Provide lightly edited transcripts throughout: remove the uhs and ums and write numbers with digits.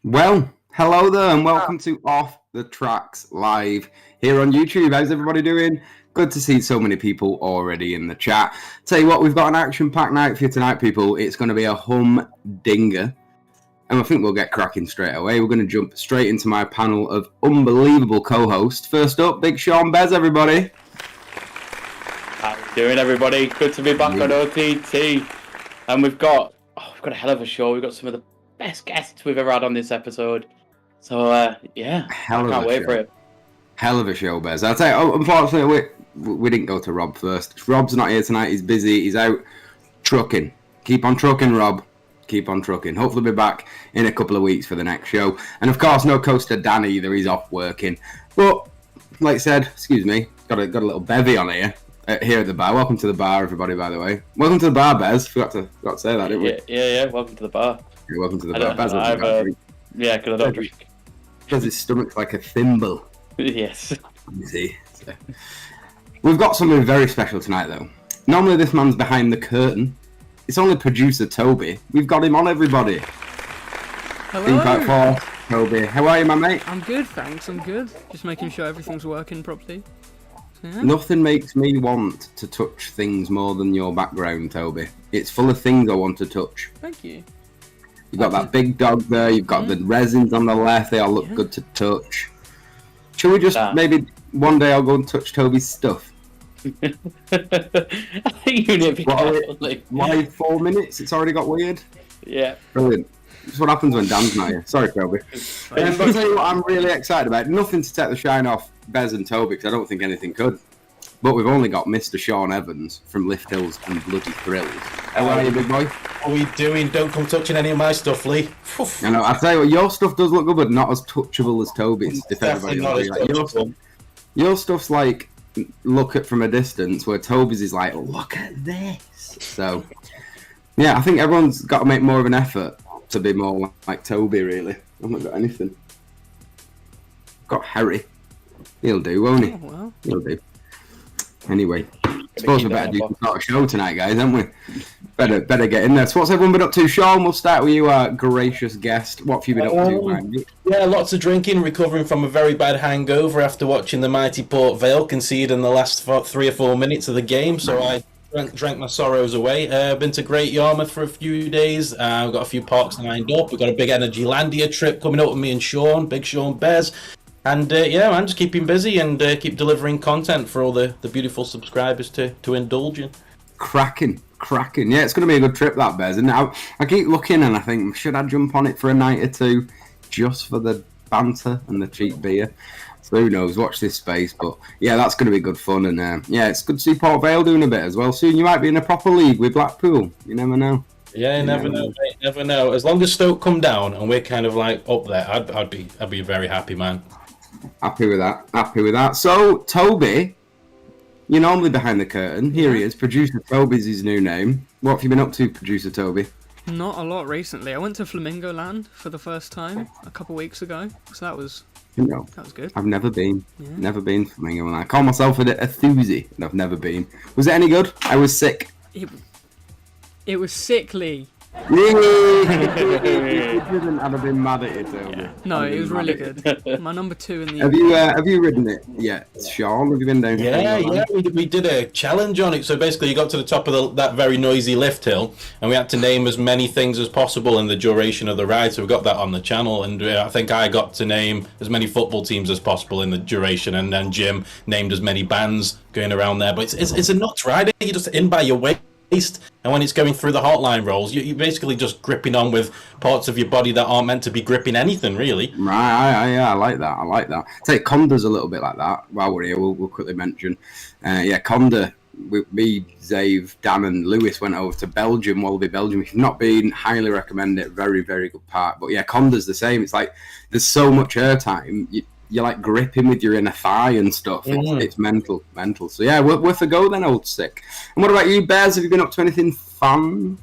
Well, hello there, and welcome to Off the Tracks Live here on YouTube. How's everybody doing? Good to see so many people already in the chat. Tell you what, we've got an action-packed night for you tonight, people. It's going to be a humdinger, and I think we'll get cracking straight away. We're going to jump straight into my panel of unbelievable co-hosts. First up, Big Sean Bez, everybody. How you doing, everybody? Good to be back on OTT, and we've got a hell of a show. We've got some of the best guests we've ever had on this episode. So yeah, I can't wait for it. Hell of a show, Bez. I'll tell you, unfortunately, we didn't go to Rob first. Rob's not here tonight. He's busy. He's out trucking. Keep on trucking, Rob. Keep on trucking. Hopefully, be back in a couple of weeks for the next show. And of course, no Coaster Dan either. He's off working. But like I said, excuse me, got a little bevy on here. Here at the bar. Welcome to the bar, everybody. By the way, welcome to the bar, Bez. Forgot to say that, didn't we? Yeah. Welcome to the bar. Yeah, welcome to the bar. Bez, yeah, because I don't drink. Because his stomach's like a thimble. Yes. You see. So. We've got something very special tonight, though. Normally, this man's behind the curtain. It's only producer Toby. We've got him on, everybody. Hello. Impact Force, Toby. How are you, my mate? I'm good, thanks. I'm good. Just making sure everything's working properly. Yeah. Nothing makes me want to touch things more than your background, Toby. It's full of things I want to touch. Thank you. You've got that big dog there. You've got the resins on the left. They all look good to touch. Shall we just maybe one day I'll go and touch Toby's stuff? I think you need to be careful. Why 4 minutes? It's already got weird. Yeah. Brilliant. That's what happens when Dan's not here. Sorry, Toby. But I'll tell you what I'm really excited about. Nothing to take the shine off Bez and Toby, because I don't think anything could. But we've only got Mr. Sean Evans from Lift Hills and Bloody Thrills. How are you, big boy? What are we doing? Don't come touching any of my stuff, Lee. I know. I tell you what, your stuff does look good, but not as touchable as Toby's. If Definitely not as touchable. Your stuff's like look at from a distance, where Toby's is like look at this. So yeah, I think everyone's got to make more of an effort to be more like Toby. Really, I've not got anything. Got Harry. He'll do, won't he? Oh, well. He'll do. Anyway, I suppose we better do some sort of show tonight, guys, haven't we? Better get in there. So what's everyone been up to? Sean, we'll start with you, our gracious guest. What have you been up to, mate? Yeah, lots of drinking, recovering from a very bad hangover after watching the mighty Port Vale concede in the last 3 or 4 minutes of the game, so I drank my sorrows away. Been to Great Yarmouth for a few days. We've got a few parks lined up. We've got a big Energy Landia trip coming up with me and Sean, Big Sean Bez. And yeah, man, just keeping busy and keep delivering content for all the beautiful subscribers to indulge in. Cracking. Yeah, it's going to be a good trip, that, Bez. And I keep looking and I think, should I jump on it for a night or two just for the banter and the cheap beer? So who knows, watch this space. But yeah, that's going to be good fun. And yeah, it's good to see Port Vale doing a bit as well. Soon you might be in a proper league with Blackpool. You never know. Yeah, you never know, mate. Never know. As long as Stoke come down and we're kind of like up there, I'd be a very happy man. Happy with that. So, Toby, you're normally behind the curtain. Here he is. Producer Toby's his new name. What have you been up to, Producer Toby? Not a lot recently. I went to Flamingo Land for the first time a couple weeks ago, so that was good. I've never been. Yeah. Never been to Flamingo Land. I call myself a thuzy, and I've never been. Was it any good? I was sick. It was sickly. I'd have been mad at it, Toby. Yeah. No, it was really good. My number 2 in the. Have you ridden it yet, Sean? Have you been down? Yeah. We did a challenge on it. So basically, you got to the top of that very noisy lift hill, and we had to name as many things as possible in the duration of the ride. So we got that on the channel, and I think I got to name as many football teams as possible in the duration, and then Jim named as many bands going around there. But it's a nuts ride. You're just in by your waist. And when it's going through the hotline rolls, you're basically just gripping on with parts of your body that aren't meant to be gripping anything, really. Right, I like that. Take Conda's a little bit like that. While we're here, we'll quickly mention. Conda, me, Zave, Dan and Lewis went over to Belgium, Wallaby, Belgium. If you've not been, highly recommend it. Very, very good park. But yeah, Conda's the same. It's like there's so much airtime. You're like gripping with your inner thigh and stuff. It's mental. So yeah, worth a go then, old sick. And what about you, Bears? Have you been up to anything fun?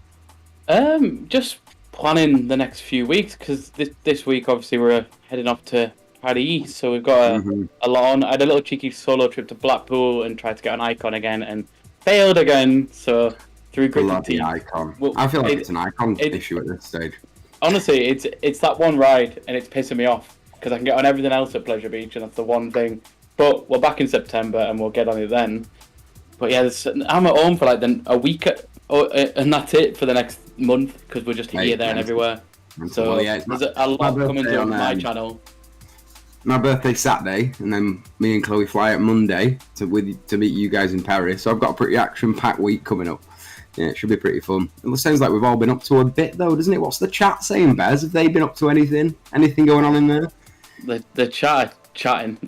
Just planning the next few weeks, because this week obviously we're heading off to Paris, so we've got a lot on. I had a little cheeky solo trip to Blackpool and tried to get an icon again and failed again. So through gritted teeth. Icon. Well, I feel like it's an icon issue at this stage. honestly, it's that one ride, and it's pissing me off because I can get on everything else at Pleasure Beach, and that's the one thing. But we're back in September, and we'll get on it then. But yeah, I'm at home for like a week, and that's it for the next month because we're just here, there, and everywhere. So there's a lot coming to my channel. My birthday's Saturday, and then me and Chloe fly out Monday to meet you guys in Paris. So I've got a pretty action-packed week coming up. Yeah, it should be pretty fun. It sounds like we've all been up to a bit, though, doesn't it? What's the chat saying, Bez? Have they been up to anything? Anything going on in there? The chatting.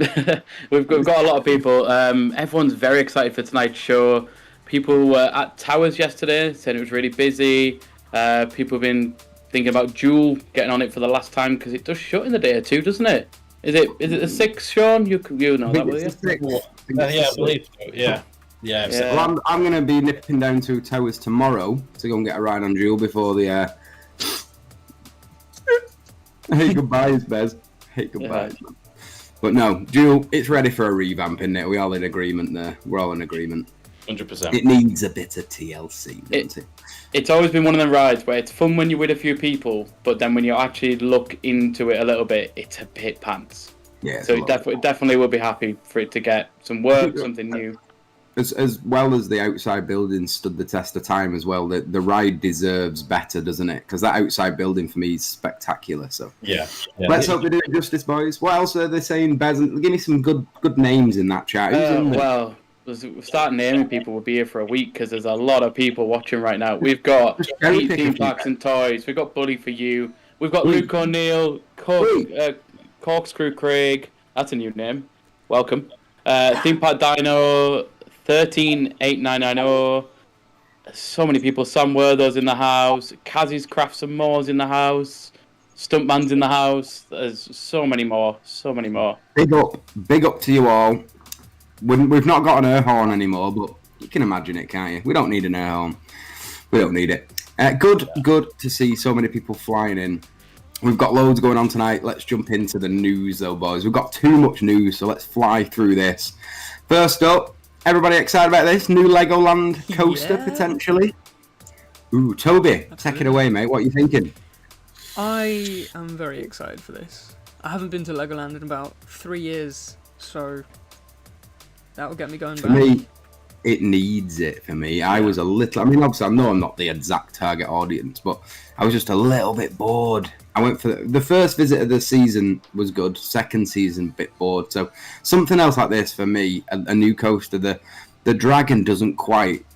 we've got a lot of people. Everyone's very excited for tonight's show. People were at Towers yesterday, said it was really busy. People have been thinking about Jewel getting on it for the last time because it does shut in the day or two, doesn't it? Is it the 6th, Sean? You know that, will you? Yeah, I believe so. Yeah. Well, I'm going to be nipping down to Towers tomorrow to go and get a ride on Jewel before the. Hey, goodbyes, Bez. Hey, goodbyes. Yeah. But no, Jewel, it's ready for a revamp, isn't it? We're all in agreement there. We're all in agreement. 100%. It needs a bit of TLC, doesn't it? It's always been one of them rides where it's fun when you're with a few people, but then when you actually look into it a little bit, it's a bit pants. Yeah. So it definitely will be happy for it to get some work, something new. As well as the outside building stood the test of time as well, the ride deserves better, doesn't it? Because that outside building for me is spectacular. So yeah. Let's hope they do it justice, boys. What else are they saying, Bez? Give me some good names in that chat. Well, we're starting naming people. We'll be here for a week because there's a lot of people watching right now. We've got Pete Theme Parks and Toys. We've got Bully for You. We've got Luke O'Neill, Corkscrew Craig. That's a new name. Welcome. Theme Park Dino. 138990. So many people. Sam Werther's in the house. Kazzy's Crafts and More's in the house. Stuntman's in the house. There's so many more. Big up to you all. We've not got an air horn anymore, but you can imagine it, can't you? We don't need an air horn. We don't need it. Good to see so many people flying in. We've got loads going on tonight. Let's jump into the news, though, boys. We've got too much news, so let's fly through this. First up, everybody excited about this? New Legoland coaster, potentially? Ooh, Toby, take it away, mate. What are you thinking? I am very excited for this. I haven't been to Legoland in about 3 years, so that will get me going back. For me, it needs it for me. I was a little... I mean, obviously, I know I'm not the exact target audience, but I was just a little bit bored. I went for... The first visit of the season was good. Second season, a bit bored. So something else like this for me, a new coaster. The Dragon doesn't quite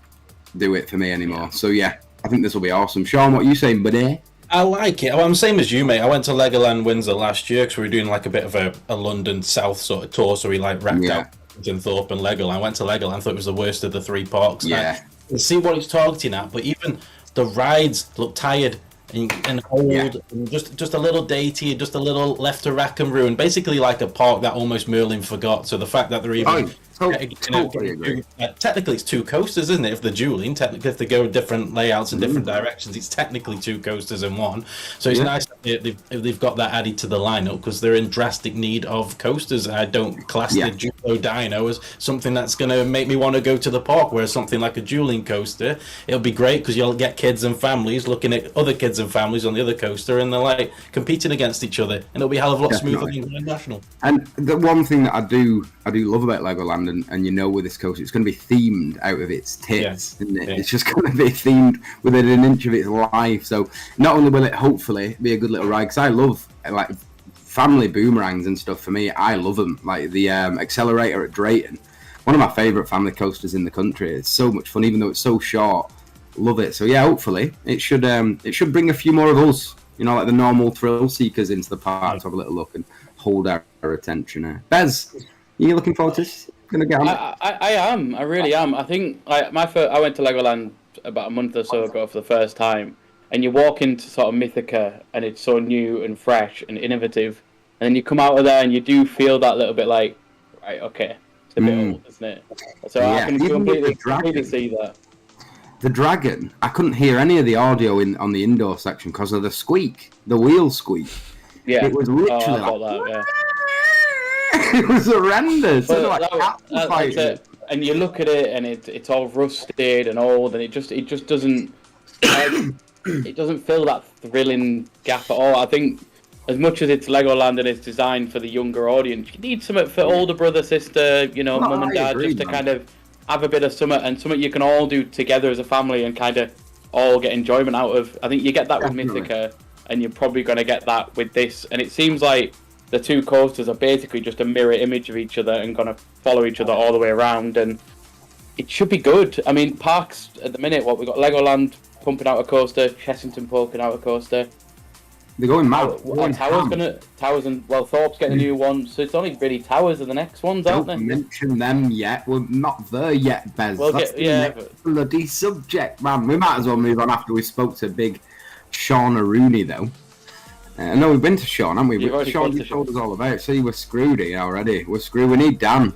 do it for me anymore. So, yeah, I think this will be awesome. Sean, what are you saying, buddy? I like it. Well, I'm the same as you, mate. I went to Legoland Windsor last year because we were doing like a bit of a London South sort of tour, so we like wrapped out Thorpe and Legoland. I went to Legoland, thought it was the worst of the 3 parks. Yeah. I see what it's targeting at, but even the rides look tired and old, and just a little dated, just a little left to rack and ruin. Basically like a park that almost Merlin forgot. So the fact that they're even... totally agree. Technically, it's 2 coasters, isn't it? If they're dueling, technically, if they go different layouts and different directions, it's technically 2 coasters in one. So it's nice that they've got that added to the lineup because they're in drastic need of coasters. I don't class the Duo Dino as something that's going to make me want to go to the park, whereas something like a dueling coaster, it'll be great because you'll get kids and families looking at other kids and families on the other coaster, and they're like competing against each other, and it'll be a hell of a lot smoother than Grand National. And the one thing that I do love about Legoland, and you know with this coaster, it's going to be themed out of its tits, isn't it? It's just going to be themed within an inch of its life. So not only will it hopefully be a good little ride, because I love like family boomerangs and stuff. For me, I love them. Like the accelerator at Drayton, one of my favourite family coasters in the country. It's so much fun, even though it's so short. Love it. So yeah, hopefully it should bring a few more of us, like the normal thrill seekers into the park to have a little look and hold our attention. Bez, are you looking forward to this? Gonna get on it? I am. I really am. I think I went to Legoland about a month or so ago for the first time, and you walk into sort of Mythica, and it's so new and fresh and innovative, and then you come out of there and you do feel that little bit like, right, okay, it's a bit old, isn't it? So I can completely see that. The Dragon, I couldn't hear any of the audio on the indoor section because of the squeak, the wheel squeak. Yeah, it was literally it was horrendous. That's it. And you look at it, and it's all rusted and old, and it just doesn't. it doesn't fill that thrilling gap at all. I think as much as it's Legoland and it's designed for the younger audience, you need something for older brother, sister, mum and dad, just to kind of have a bit of something and something you can all do together as a family and kind of all get enjoyment out of. I think you get that with Mythica, and you're probably going to get that with this. And it seems like the two coasters are basically just a mirror image of each other and going to follow each other all the way around. And it should be good. I mean, parks at the minute, we've got Legoland pumping out a coaster, Chessington pumping out a coaster. They're going mad. Towers and Thorpe's getting a new one, so it's only really Towers are the next ones, aren't they? Don't mention them yet. We're not there yet, Bez. That's the next bloody subject, man. We might as well move on after we spoke to big Shauna Rooney, though. I know we've been to Sean, haven't we? Sean told us all about it. See, we're screwed here already. We're screwed. We need Dan.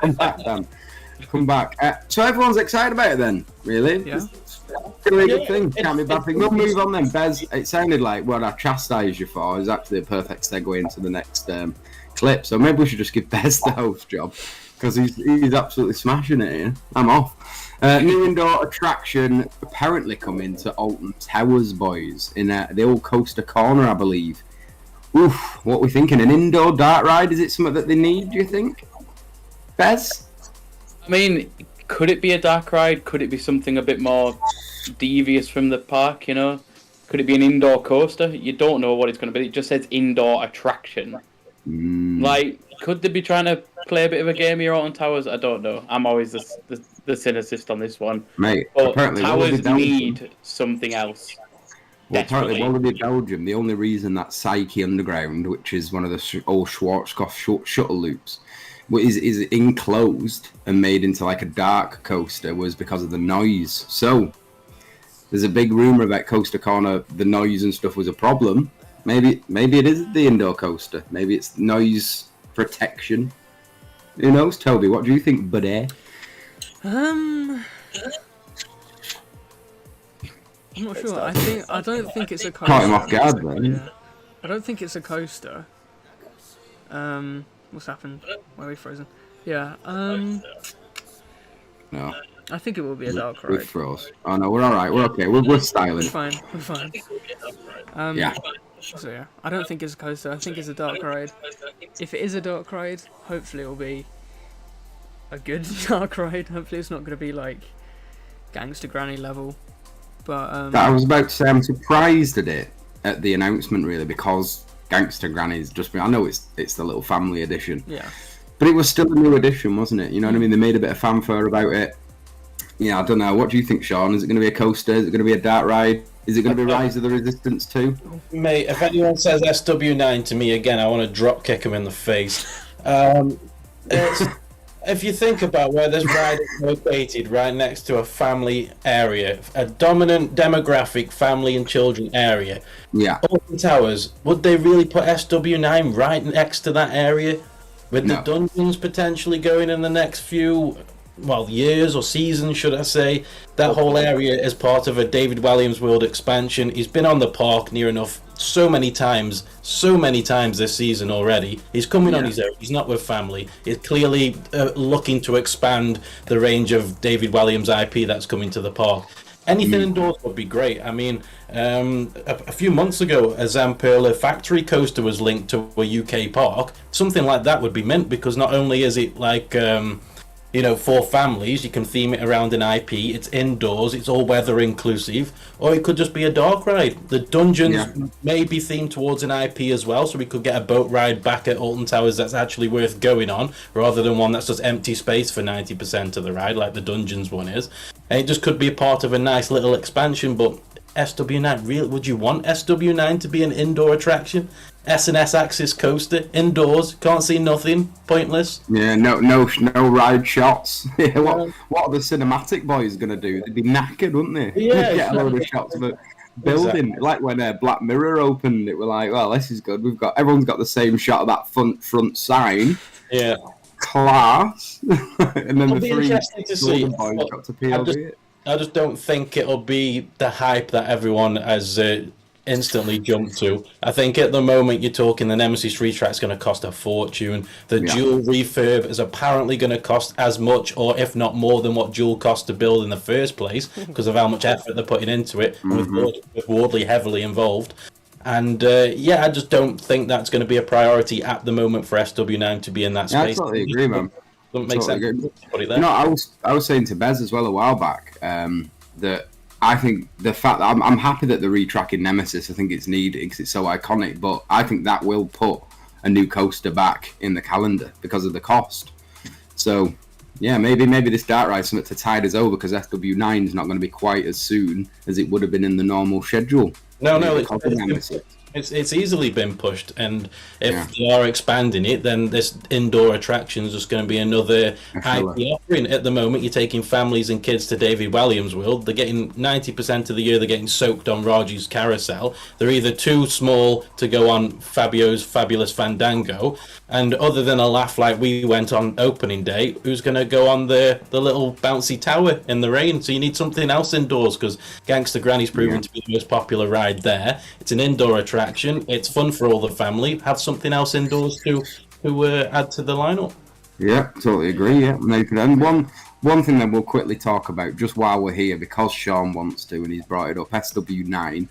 Come back, Dan. Come back. So everyone's excited about it then, really? Yeah. It's a really good thing. Can't be a bad thing. We'll move on then, Bez. It sounded like what I chastised you for is actually a perfect segue into the next clip. So maybe we should just give Bez the host job because he's absolutely smashing it here. I'm off. New indoor attraction apparently coming to Alton Towers, boys, in the old Coaster Corner, I believe. Oof, what are we thinking? An indoor dark ride? Is it something that they need, do you think? Bez? I mean, could it be a dark ride? Could it be something a bit more devious from the park, Could it be an indoor coaster? You don't know what it's going to be. It just says indoor attraction. Like, could they be trying to play a bit of a game here on Towers? I don't know. I'm always the cynicist on this one. Mate, but apparently Towers need something else. Well, apparently, Wallaby Belgium, the only reason that Psyche Underground, which is one of the old Schwarzkopf shuttle loops, is enclosed and made into like a dark coaster was because of the noise. So there's a big rumor about Coaster Corner. The noise and stuff was a problem. Maybe it is the indoor coaster. Maybe it's noise protection. Who knows, Toby? What do you think, buddy? I'm not sure. I don't think it's a coaster. Caught him off guard, then. Yeah. I don't think it's a coaster. What's happened? Why are we frozen? Yeah. No. I think it will be a dark ride. We froze. Oh no, we're all right. We're okay. We're styling. We're fine. Yeah. So yeah, I don't think it's a coaster. I think it's a dark ride. If it is a dark ride, hopefully it will be a good dark ride. Hopefully it's not going to be like Gangster Granny level. But I was about to say I'm surprised at it at the announcement really because Gangster Granny's just been. I know it's the little family edition. Yeah. But it was still a new edition, wasn't it? You know what I mean? They made a bit of fanfare about it. Yeah, I don't know. What do you think, Sean? Is it going to be a coaster? Is it going to be a dark ride? Is it going to be Rise of the Resistance too? Mate, if anyone says SW9 to me again, I want to drop kick them in the face. If you think about where this ride is located, right next to a family area, a dominant demographic family and children area, yeah. Alton Towers, would they really put SW9 right next to that area? With the dungeons potentially going in the next few years or seasons, should I say. That whole area is part of a David Walliams World expansion. He's been on the park near enough so many times this season already. He's coming on his own. He's not with family. He's clearly looking to expand the range of David Walliams IP that's coming to the park. Anything indoors would be great. I mean, a few months ago, a Zamperla factory coaster was linked to a UK park. Something like that would be mint because not only is it like for families, you can theme it around an IP, it's indoors, it's all weather inclusive, or it could just be a dark ride. The dungeons may be themed towards an IP as well, so we could get a boat ride back at Alton Towers that's actually worth going on, rather than one that's just empty space for 90% of the ride, like the dungeons one is. And it just could be a part of a nice little expansion, but SW9, really, would you want SW9 to be an indoor attraction? S&S Axis coaster, indoors, can't see nothing, pointless. Yeah, no ride shots. Yeah, what are the cinematic boys gonna do? They'd be knackered, wouldn't they? Yeah, get a load of shots of a building. Exactly. Like when Black Mirror opened, it were like, well, this is good. Everyone's got the same shot of that front sign. Yeah, class. And then it'll be interesting to see. Boys got to POV it. I just don't think it'll be the hype that everyone has instantly jump to. I think at the moment you're talking the Nemesis retrack's going to cost a fortune. The Duel refurb is apparently going to cost as much, or if not more, than what Duel cost to build in the first place because of how much effort they're putting into it, with Wardley heavily involved. And I just don't think that's going to be a priority at the moment for SW9 to be in that space. I totally agree, man. Doesn't make sense to put it there. No, I was saying to Bez as well a while back that I think the fact that I'm happy that they're retracking Nemesis. I think it's needed because it's so iconic. But I think that will put a new coaster back in the calendar because of the cost. So yeah, maybe this Dark Ride something to tide us over because SW9 is not going to be quite as soon as it would have been in the normal schedule. No, it's easily been pushed, and if they are expanding it, then this indoor attraction is just going to be another IP offering. At the moment, you're taking families and kids to David Walliams World. They're getting 90% of the year, they're getting soaked on Raju's Carousel. They're either too small to go on Fabio's Fabulous Fandango, and other than a laugh like we went on opening day, who's going to go on the little bouncy tower in the rain? So you need something else indoors, because Gangster Granny's proven to be the most popular ride there. It's an indoor attraction. It's fun for all the family. Have something else indoors to add to the lineup. Yeah, totally agree. Yeah, Nathan. And one thing that we'll quickly talk about just while we're here, because Sean wants to, and he's brought it up, SW9.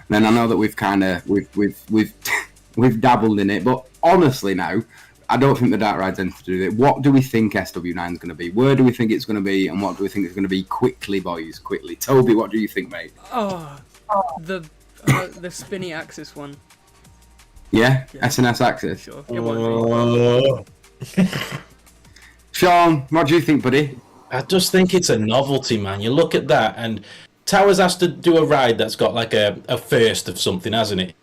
Then I know that we've kind of we've dabbled in it, but honestly now, I don't think the Dark Ride's anything to do with it. What do we think SW9 is going to be? Where do we think it's going to be, and what do we think it's going to be? Quickly, boys, quickly. Toby, what do you think, mate? The spinny axis one. Yeah? SNS axis? Sure. Sean, what do you think, buddy? I just think it's a novelty, man. You look at that, and Towers has to do a ride that's got like a first of something, hasn't it?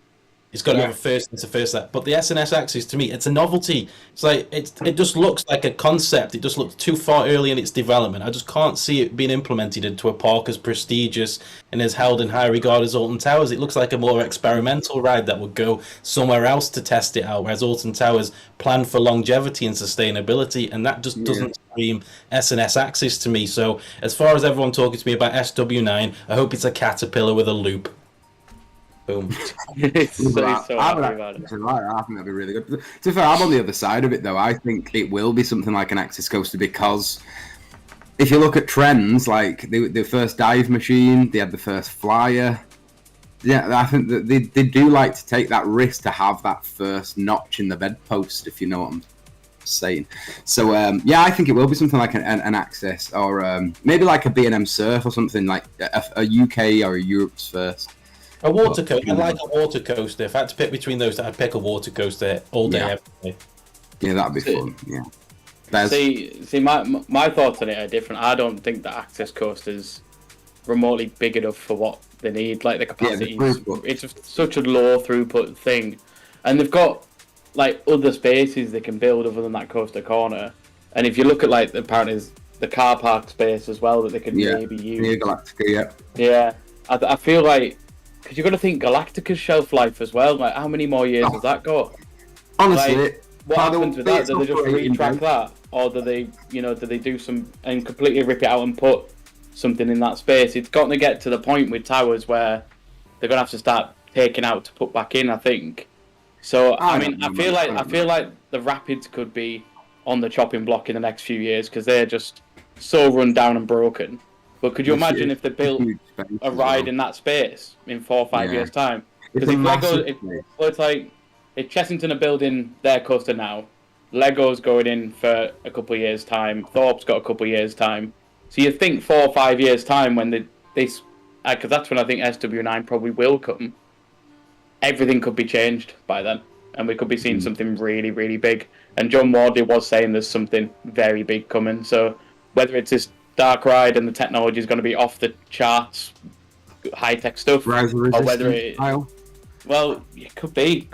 It's got to have a first and a first that. But the SNS axis, to me, it's a novelty. It's like it just looks like a concept. It just looks too far early in its development. I just can't see it being implemented into a park as prestigious and as held in high regard as Alton Towers. It looks like a more experimental ride that would go somewhere else to test it out, whereas Alton Towers planned for longevity and sustainability, and that just doesn't scream SNS axis to me. So as far as everyone talking to me about SW9, I hope it's a caterpillar with a loop. Boom. I think that'd be really good. To be fair, I'm on the other side of it though. I think it will be something like an Axis coaster, because if you look at trends, like the first dive machine, they had the first flyer. Yeah, I think that they do like to take that risk to have that first notch in the bedpost, if you know what I'm saying. So I think it will be something like an Axis, or maybe like a B&M Surf or something, like a UK or a Europe's first. A water coaster. I'd like a water coaster. If I had to pick between those, I'd pick a water coaster all day, every day. Yeah, that'd be fun. Yeah. See, my thoughts on it are different. I don't think the access coaster's remotely big enough for what they need. Like the capacity, it's such a low throughput thing, and they've got like other spaces they can build other than that coaster corner. And if you look at like apparently the car park space as well that they could maybe use. Yeah, Galactica. Yeah, I feel like. Because you've got to think Galactica's shelf life as well. Like, how many more years has that got? Honestly, like, what happens with that? Do they just retrack that, or do they do some and completely rip it out and put something in that space? It's got to get to the point with Towers where they're gonna have to start taking out to put back in, I think. So I feel like the Rapids could be on the chopping block in the next few years because they're just so run down and broken. But could you imagine if they built a ride in that space in 4 or 5 years' time? Because it's like if Chessington are building their coaster now, Lego's going in for a couple of years' time, Thorpe's got a couple of years' time. So you think 4 or 5 years' time when they because that's when I think SW9 probably will come. Everything could be changed by then, and we could be seeing something really, really big. And John Wardley was saying there's something very big coming. So whether it's this Dark Ride and the technology is going to be off the charts, high-tech stuff, or whether it... Well, it could be,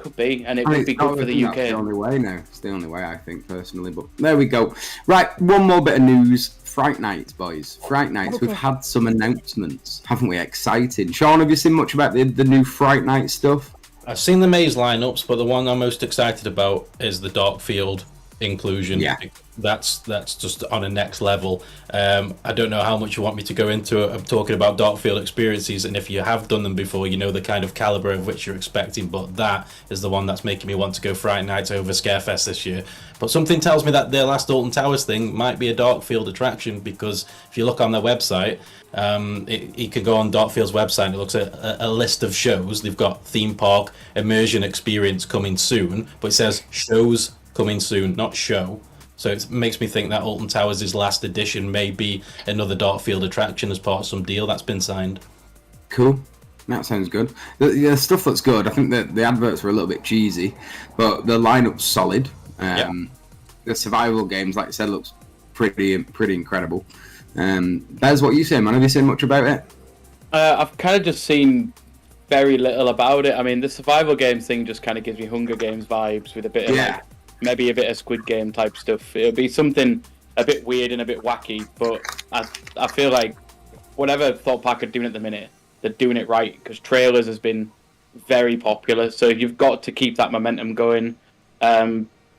and it would be good for the UK. It's the only way now. It's the only way, I think, personally. But there we go. Right, one more bit of news. Fright Nights, boys. Fright Nights. Okay. We've had some announcements, haven't we? Exciting. Sean, have you seen much about the new Fright Night stuff? I've seen the maze lineups, but the one I'm most excited about is the Dark Field inclusion. Yeah. That's just on a next level. I don't know how much you want me to go into it. I'm talking about Darkfield experiences, and if you have done them before, you know the kind of caliber of which you're expecting, but that is the one that's making me want to go Friday night over Scarefest this year. But something tells me that their last Alton Towers thing might be a Darkfield attraction, because if you look on their website, you can go on Darkfield's website and it looks at a list of shows. They've got theme park immersion experience coming soon, but it says shows coming soon, not show. So it makes me think that Alton Towers' last edition may be another Darkfield attraction as part of some deal that's been signed. Cool. That sounds good. The stuff that's good. I think that the adverts were a little bit cheesy, but the lineup's solid. The survival games, like I said, looks pretty incredible. Bez, what are you saying, man? Have you seen much about it? I've kind of just seen very little about it. I mean, the survival games thing just kind of gives me Hunger Games vibes with a bit of like, maybe a bit of Squid Game type stuff. It'll be something a bit weird and a bit wacky, but I feel like whatever Thought Park are doing at the minute, they're doing it right, because Trailers has been very popular, so you've got to keep that momentum going.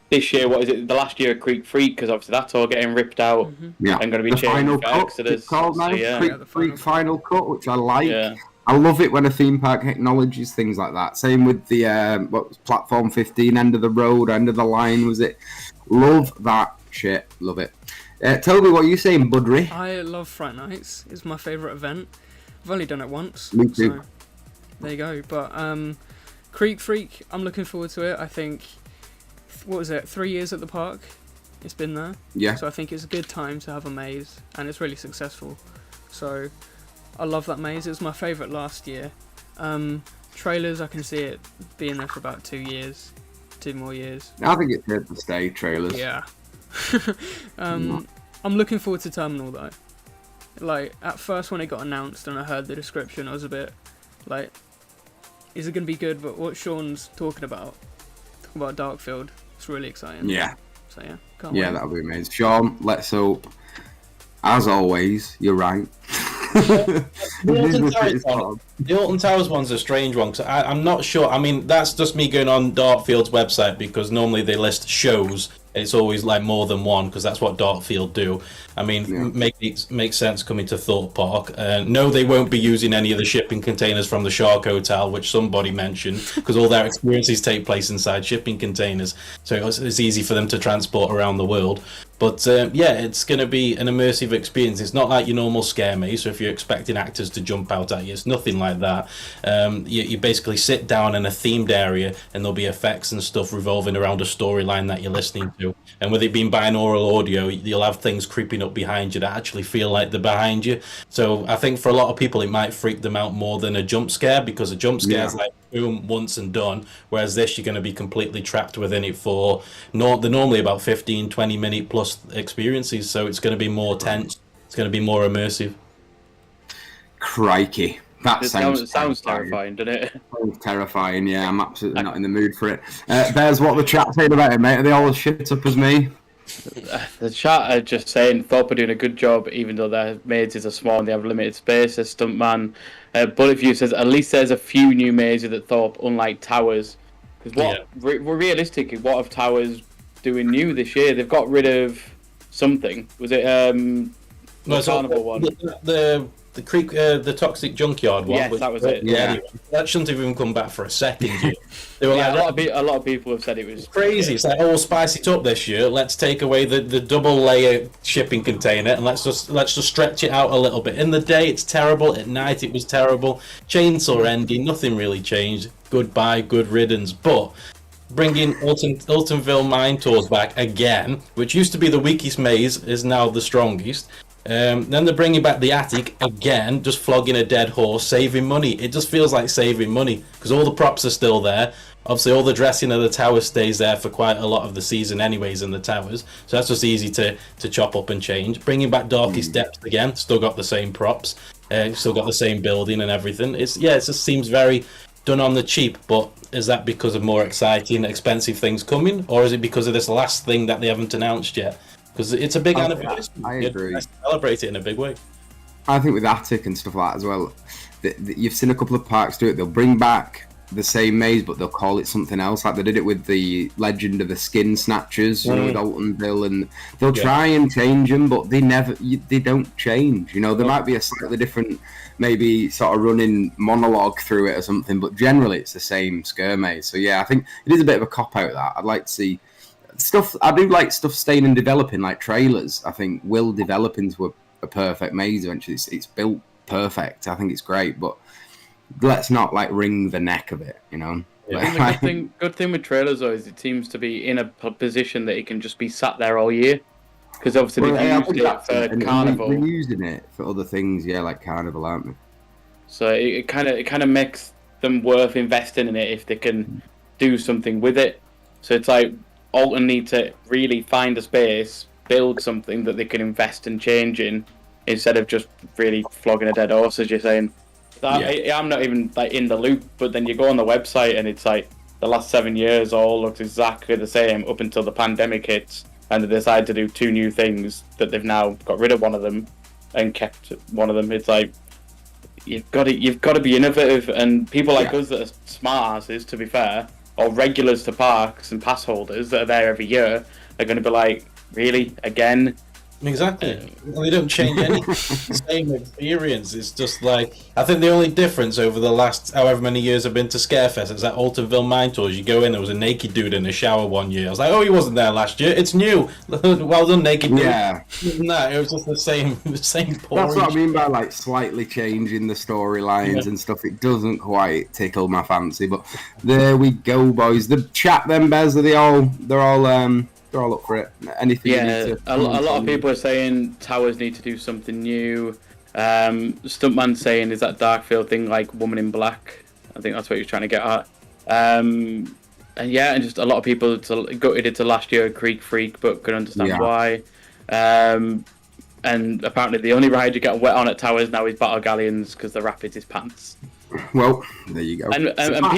This year, what is it? The last year of Creek Freak, because obviously that's all getting ripped out and going to be changed. Final cut, it's called now. Creek Freak Final Cut, which I like. Yeah. I love it when a theme park acknowledges things like that. Same with the what was Platform 15, End of the Road, End of the Line, was it? Love that shit. Love it. Toby, what are you saying, Budry? I love Fright Nights. It's my favourite event. I've only done it once. Me too. So there you go. But Creek Freak, I'm looking forward to it. I think, what was it, 3 years at the park? It's been there. Yeah. So I think it's a good time to have a maze, and it's really successful. So I love that maze. It was my favourite last year. Trailers, I can see it being there for about 2 years. 2 more years. I think it's here to stay, Trailers. Yeah. I'm looking forward to Terminal, though. Like, at first when it got announced and I heard the description, I was a bit like, is it going to be good? But what Sean's talking about Darkfield, it's really exciting. Yeah. So yeah, can't wait. That'll be amazing. Sean, let's hope. As always, you're right. The Alton Towers one's a strange one, because I'm not sure. I mean, that's just me going on Darkfield's website, because normally they list shows, and it's always like more than one, because that's what Darkfield do. I mean, makes sense coming to Thorpe Park. No, they won't be using any of the shipping containers from the Shark Hotel, which somebody mentioned, because all their experiences take place inside shipping containers, so it's easy for them to transport around the world. But it's going to be an immersive experience. It's not like your normal scare maze, so if you're expecting actors to jump out at you, it's nothing like that. You basically sit down in a themed area, and there'll be effects and stuff revolving around a storyline that you're listening to. And with it being binaural audio, you'll have things creeping up behind you that actually feel like they're behind you. So I think for a lot of people, it might freak them out more than a jump scare, because a jump scare is like, boom, once and done, whereas this, you're going to be completely trapped within it for they're normally about 15-20 minute plus experiences, so it's going to be more tense, it's going to be more immersive. Crikey, that sounds terrifying, doesn't it? Sounds terrifying. Yeah, I'm absolutely not in the mood for it. There's what the chat saying about it, mate. Are they all as shit up as me? The chat are just saying Thorpe are doing a good job, even though their mazes are small and they have limited space. Says Stuntman. Bulletview says at least there's a few new mazes at Thorpe, unlike Towers. Because realistically, what have Towers doing new this year? They've got rid of something. Was it the Carnival one? The Creek, the Toxic Junkyard one. Yes, that was it. Yeah, anyway, that shouldn't have even come back for a second year. They were a lot of people have said it was crazy. It's like, oh, we'll spice it up this year. Let's take away the double layer shipping container, and let's just stretch it out a little bit. In the day, it's terrible. At night, it was terrible. Chainsaw ending, nothing really changed. Goodbye, good riddance. But bringing Altonville Mine Tours back again, which used to be the weakest maze, is now the strongest. Then they're bringing back the attic again, just flogging a dead horse, saving money. It just feels like saving money, because all the props are still there. Obviously, all the dressing of the tower stays there for quite a lot of the season anyways in the towers, so that's just easy to chop up and change. Bringing back Darkest Depths again, still got the same props, still got the same building and everything. It just seems very done on the cheap, but is that because of more exciting, expensive things coming, or is it because of this last thing that they haven't announced yet? Because it's a big anniversary. I agree. Nice to celebrate it in a big way. I think with Attic and stuff like that as well, you've seen a couple of parks do it. They'll bring back the same maze, but they'll call it something else. Like they did it with the Legend of the Skin Snatchers, you know, with Altonville, and they'll try and change them, but they don't change. You know, there might be a slightly different, maybe sort of running monologue through it or something, but generally it's the same scare maze. So yeah, I think it is a bit of a cop out. That I'd like to see stuff. I do like stuff staying and developing, like trailers. I think will develop into a perfect maze eventually. It's built perfect. I think it's great, but let's not like wring the neck of it, you know. Yeah. The good thing with trailers though is it seems to be in a position that it can just be sat there all year, because obviously they've used it for Carnival. They're using it for other things, yeah, like Carnival, aren't they? So it kind of makes them worth investing in it if they can do something with it. So it's like Alton need to really find a space, build something that they can invest and change in, instead of just really flogging a dead horse, as you're saying. I'm not even like in the loop, but then you go on the website and it's like the last 7 years all looks exactly the same up until the pandemic hits, and they decide to do 2 new things that they've now got rid of one of them and kept one of them. It's like you've got to be innovative, and people like us that are smart asses, to be fair, or regulars to parks and pass holders that are there every year are going to be like, really, again? Exactly. They don't change anything. Same experience. It's just like, I think the only difference over the last however many years I've been to Scarefest is that Altonville Mine Tours. You go in, there was a naked dude in a shower one year. I was like, oh, he wasn't there last year. It's new. Well done, naked dude. Yeah. No, it was just the same porridge. That's what I mean by like slightly changing the storylines and stuff. It doesn't quite tickle my fancy, but there we go, boys. The chat then, Bez, they're all up for it. Anything. Yeah, a lot of people are saying towers need to do something new. Stuntman saying, is that Darkfield thing like Woman in Black? I think that's what he was trying to get at. And just a lot of people gutted into last year Creek Freak, but could understand why. And apparently the only ride you get wet on at towers now is Battle Galleons because the Rapids is pants. Well, there you go. And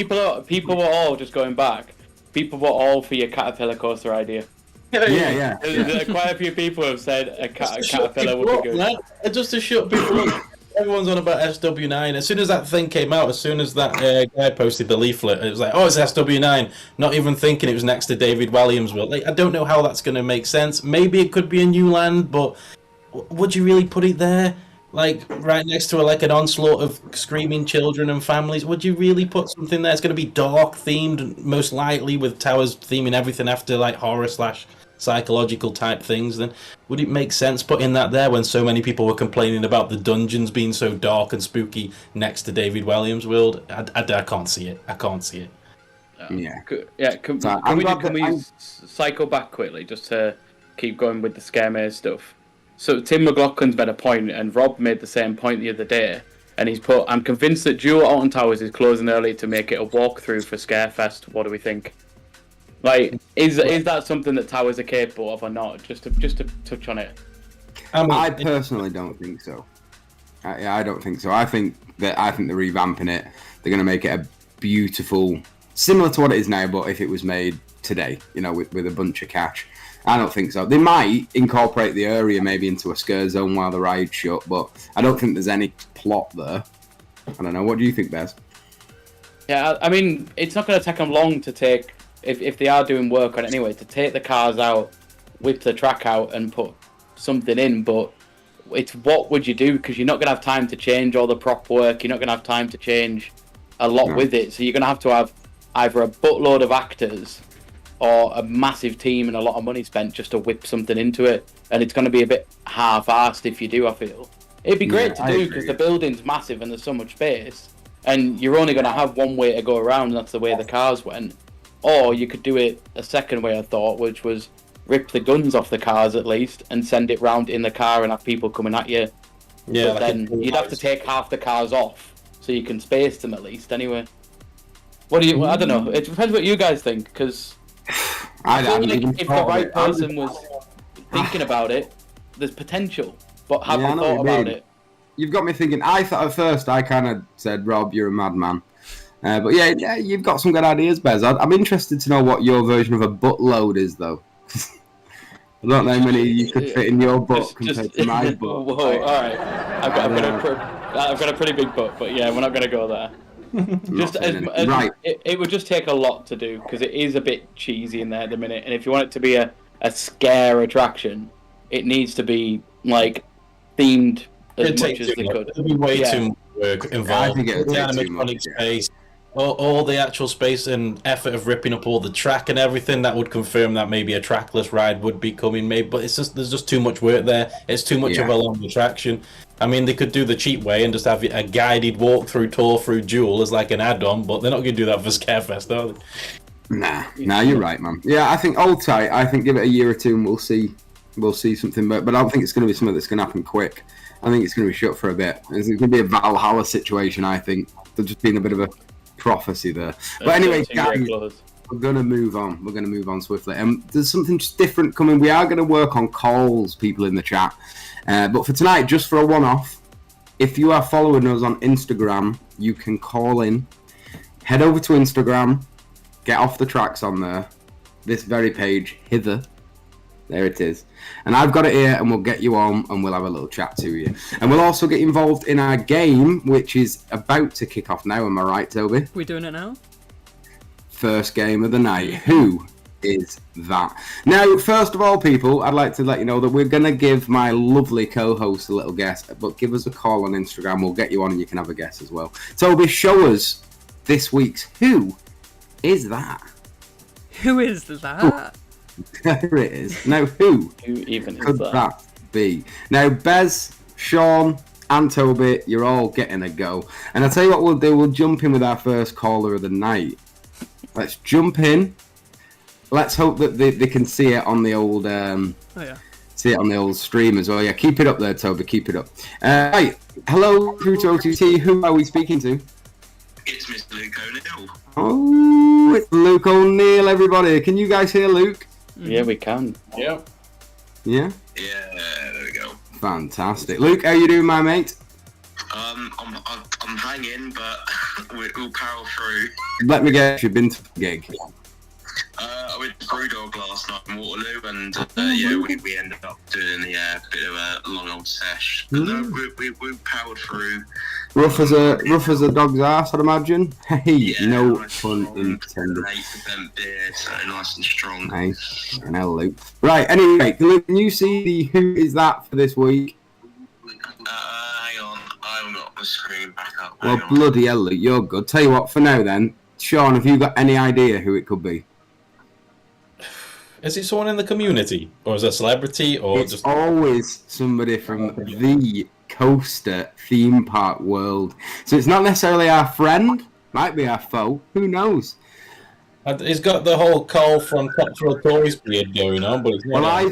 people were all just going back. People were all for your Caterpillar coaster idea. Yeah. Quite a few people have said a Caterpillar would be good. Man. Just to shut people up. Everyone's on about SW9. As soon as that thing came out, as soon as that guy posted the leaflet, it was like, oh, it's SW9. Not even thinking it was next to David Williams' world. Like, I don't know how that's going to make sense. Maybe it could be a new land, but would you really put it there? Like, right next to an onslaught of screaming children and families? Would you really put something there? It's going to be dark themed, most likely, with towers theming everything after, like, horror / psychological type things. Then would it make sense putting that there when so many people were complaining about the dungeons being so dark and spooky next to David Williams' world? I can't see it. Can we cycle back quickly just to keep going with the scare maze stuff? So Tim McLaughlin's made a point, and Rob made the same point the other day, and he's put, I'm convinced that Duo Alton Towers is closing early to make it a walkthrough for Scarefest. What do we think? Like, is that something that towers are capable of or not? Just to touch on it. I personally don't think so. I don't think so. I think they're revamping it. They're going to make it a beautiful, similar to what it is now, but if it was made today, you know, with a bunch of cash. I don't think so. They might incorporate the area maybe into a scare zone while the ride's shut, but I don't think there's any plot there. I don't know. What do you think, Bez? Yeah, I mean, it's not going to take them long to take, if they are doing work on it anyway, to take the cars out, whip the track out and put something in, but it's what would you do? Because you're not going to have time to change all the prop work, you're not going to have time to change a lot with it, so you're going to have either a buttload of actors or a massive team and a lot of money spent just to whip something into it, and it's going to be a bit half-assed if you do, I feel. It'd be great to do because the building's massive and there's so much space, and you're only going to have one way to go around, and that's the way the cars went. Or you could do it a second way, I thought, which was rip the guns off the cars at least and send it round in the car and have people coming at you. Yeah, but then you'd have to take half the cars off so you can space them at least anyway. What do you? I don't know. It depends what you guys think, because I feel like if the right person was thinking about it, there's potential. But have you thought about it? You've got me thinking. I thought at first I kind of said, "Rob, you're a madman." But yeah, you've got some good ideas, Bez. I'm interested to know what your version of a buttload is, though. I don't know how many you could fit in your butt compared to my butt. Whoa, all right. I've got a pretty big butt, but yeah, we're not going to go there. Right. It would just take a lot to do because it is a bit cheesy in there at the minute, and if you want it to be a scare attraction, it needs to be like themed as much as they could. There'd be way too much work involved. I think it would the take too much. Space, all the actual space and effort of ripping up all the track and everything, that would confirm that maybe a trackless ride would be coming. Maybe, but there's just too much work there. It's too much of a long attraction. I mean, they could do the cheap way and just have a guided walkthrough tour through Jewel as like an add-on, but they're not going to do that for Scarefest, are they? Nah, you're right, man. Yeah, I think hold tight. I think give it a year or two and we'll see something. But I don't think it's going to be something that's going to happen quick. I think it's going to be shut for a bit. It's going to be a Valhalla situation, I think. There's just been a bit of a prophecy there. But anyway, guys, we're going to move on. We're going to move on swiftly. There's something just different coming. We are going to work on calls, people in the chat. But for tonight, just for a one-off, if you are following us on Instagram, you can call in. Head over to Instagram. Get off the tracks on there. This very page, hither. There it is. And I've got it here, and we'll get you on, and we'll have a little chat to you. And we'll also get involved in our game, which is about to kick off now. Am I right, Toby? We doing it now? First game of the night. Who is that? Now, first of all, people, I'd like to let you know that we're going to give my lovely co-host a little guess, but give us a call on Instagram. We'll get you on, and you can have a guess as well. Toby, show us this week's Who is that? Who is that? There it is. Now, who even could that be? Now, Bez, Sean, and Toby, you're all getting a go. And I'll tell you what we'll do. We'll jump in with our first caller of the night. Let's jump in. Let's hope that they can see it on the old see it on the old stream as well. Yeah, keep it up there, Toby. Keep it up. Right. Hello, through to OTT. Who are we speaking to? It's Mr. Luke O'Neill. Oh, it's Luke O'Neill, everybody. Can you guys hear Luke? Yeah, we can. Yeah. Yeah? Yeah, there we go. Fantastic. Luke, how you doing, my mate? I'm hanging, but we'll power through. Let me guess, you've been to the gig. I went to Brewdog last night in Waterloo, and we ended up doing a bit of a long old sesh. But no, we powered through. Rough as a dog's ass, I'd imagine. Hey, Yeah, no nice pun strong, intended. 8% beer, so nice and strong. Nice. I know, Luke. Right, anyway, can you see the Who is that for this week? Hang on, I haven't got the screen back up. Well, Hang on. bloody hell, Luke, you're good. Tell you what, for now then, Sean, have you got any idea who it could be? Is it someone in the community, or is it a celebrity, or It's just? always somebody from the coaster theme park world. So it's not necessarily our friend, might be our foe, who knows? He's got the whole call from Top Thrill Toys beard going on, but it's not. Well,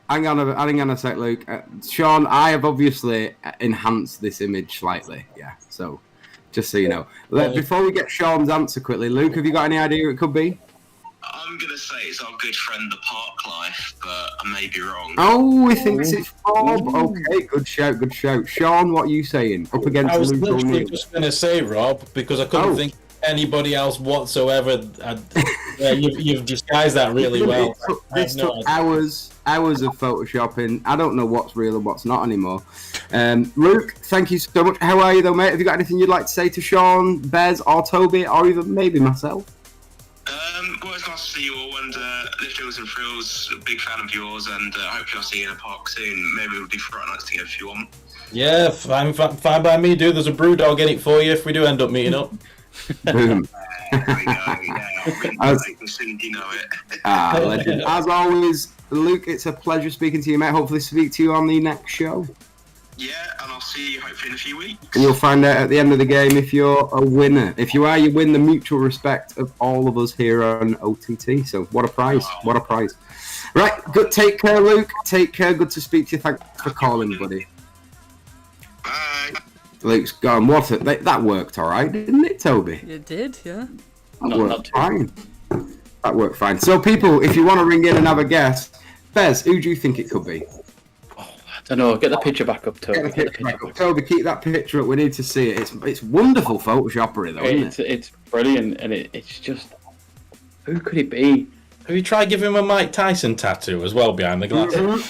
hang on a sec, Luke. Sean, I have obviously enhanced this image slightly, yeah, so just so you know. Before we get Sean's answer quickly, Luke, have you got any idea who it could be? I'm going to say it's our good friend, the Park Life, but I may be wrong. Oh, he thinks it's Rob. Okay, good shout, good shout. Sean, what are you saying? Up against I was Luke literally O'Neill. just going to say Rob, because I couldn't think of anybody else whatsoever. You've disguised that really well. This took hours of photoshopping. I don't know what's real and what's not anymore. Luke, thank you so much. How are you though, mate? Have you got anything you'd like to say to Sean, Bez, or Toby, or even maybe myself? Well, it's nice to see you all, and Lift Hills and Thrills, a big fan of yours, and hopefully I'll see you in a park soon. Maybe we'll do Friday nights together if you want. Yeah, fine by me, dude. There's a brew dog in it for you if we do end up meeting up. Boom. There we go. Yeah, I'll be as soon as you know it. Legend. As always, Luke, it's a pleasure speaking to you, mate. Hopefully speak to you on the next show. Yeah, and I'll see you hopefully in a few weeks. And you'll find out at the end of the game if you're a winner. If you are, you win the mutual respect of all of us here on OTT. So what a prize. Wow. What a prize. Right, good. Take care, Luke. Take care. Good to speak to you. Thanks for calling, buddy. Bye. Luke's gone. That worked all right, didn't it, Toby? It did, yeah. That worked fine. That worked fine. So, people, if you want to ring in and have a guess, Bez, who do you think it could be? I don't know. Get the picture back up, Toby. Get the picture back up. Toby, keep that picture up. We need to see it. It's wonderful Photoshoppery, though, isn't it? It's brilliant, and it's just... Who could it be? Have you tried giving him a Mike Tyson tattoo as well behind the glasses?